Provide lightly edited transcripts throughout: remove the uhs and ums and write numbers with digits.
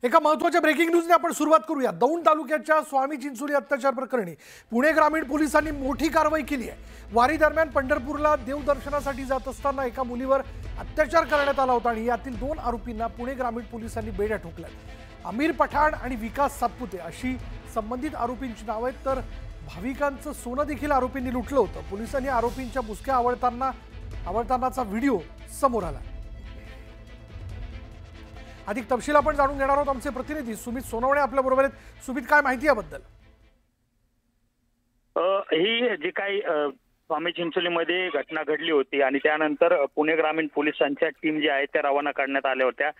एका महत्त्वाच्या ब्रेकिंग न्यूजने आपण सुरुवात करूया। दौंड तालुक्याच्या स्वामी चिंचोली अत्याचार प्रकरणी पुणे ग्रामीण पोलिसांनी मोठी कारवाई केली आहे। वारी दरम्यान पंढरपूरला देवदर्शनासाठी जात असताना एका मुलीवर अत्याचार करण्यात आला होता आणि यातील 2 आरोपींना पुणे ग्रामीण पोलिसांनी बेड्या ठोकल्यात। आमिर पठाण आणि विकास सातपुते अशी संबंधित आरोपींची नावे आहेत, तर भाविकांचं सोनं देखील आरोपींनी लुटलं होतं। पोलिसांनी आरोपींच्या मुसक्या आवळतानाचा व्हिडिओ समोर आला। अधिक तपशील आपण जाणून घेणार आहोत। आमचे प्रतिनिधी सुमित सोनवणे आपल्या बरोबर आहेत। सुमित, काय माहिती याबद्दल? ही जी काही स्वामी चिंचोलीमध्ये घटना घडली होती आणि त्यानंतर पुणे ग्रामीण पोलिसांच्या टीम जी आहे त्या रवाना करण्यात आल्या होत्या।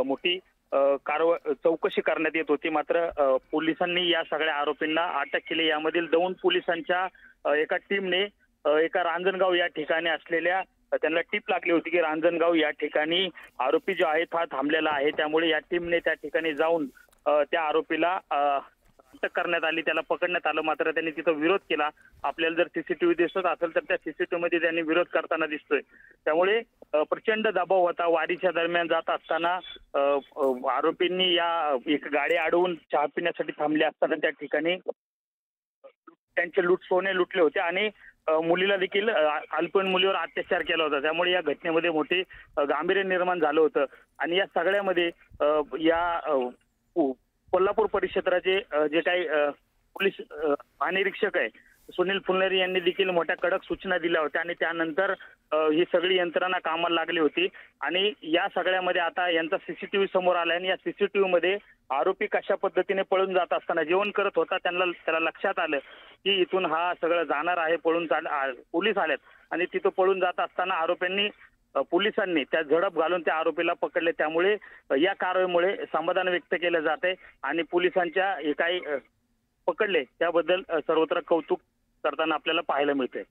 मोठी चौकशी करण्यात येत होती, मात्र पोलिसांनी या सगळ्या आरोपींना अटक केली। यामधील दौंड पोलिसांच्या एका टीमने एका रांजणगाव या ठिकाणी असलेल्या त्यांना टीप लागली होती की रांजणगाव या ठिकाणी आरोपी जो आहे हा थांबलेला आहे, त्यामुळे या टीमने त्या ठिकाणी जाऊन त्या आरोपीला अटक करण्यात आली, त्याला पकडण्यात आलं। मात्र त्यांनी तिथं विरोध केला। आपल्याला जर सीसीटीव्ही दिसत असेल तर त्या सीसीटीव्ही मध्ये त्यांनी विरोध करताना दिसतोय। त्यामुळे प्रचंड दबाव होता। वारीच्या दरम्यान जात असताना आरोपींनी एक गाडी अडवून चहा पिण्यासाठी थांबले असताना त्या ठिकाणी त्यांचे सोने लुटले होते आणि मुलीला देखील अल्पवयीन मुलीवर अत्याचार केला होता। त्यामुळे या घटनेमध्ये मोठे गांभीर्य निर्माण झालं होतं आणि या सगळ्यामध्ये कोल्हापूर परिक्षेत्राचे जे काही पोलीस महानिरीक्षक आहे सुनील फुलनेरी यांनी देखील मोठ्या कडक सूचना दिल्या होत्या आणि त्यानंतर ही सगळी यंत्रणा कामाला लागली होती आणि या सगळ्यामध्ये आता यांचा सीसीटीव्ही समोर आला आणि या सीसीटीव्ही मध्ये आरोपी कशा पद्धतीने पळून जात असताना जेवण करत होता त्याला लक्षात आलं की इथून हा सगळं जाणार आहे, पळून पोलीस आलेत आणि तिथं पळून जात असताना पोलिसांनी त्या झडप घालून त्या आरोपीला पकडले। त्यामुळे या कारवाईमुळे समाधान व्यक्त केलं जाते आणि पोलिसांच्या काही पकडले त्याबद्दल सर्वत्र कौतुक करताना आपल्याला पाहायला मिळते।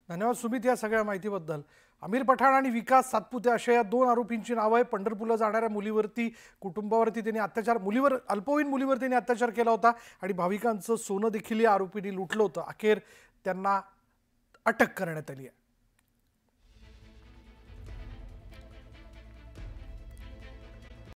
धन्यवाद सुमित या सगळ्या माहितीबद्दल। आमिर पठाण आणि विकास सातपुते अशा या 2 आरोपींची नावं आहे। पंढरपूरला जाणाऱ्या कुटुंबावरती त्यांनी मुलीवर अल्पवयीन मुलीवर त्यांनी अत्याचार केला होता आणि भाविकांचं सोनं देखील या आरोपींनी लुटलं होतं। अखेर त्यांना अटक करण्यात आली आहे।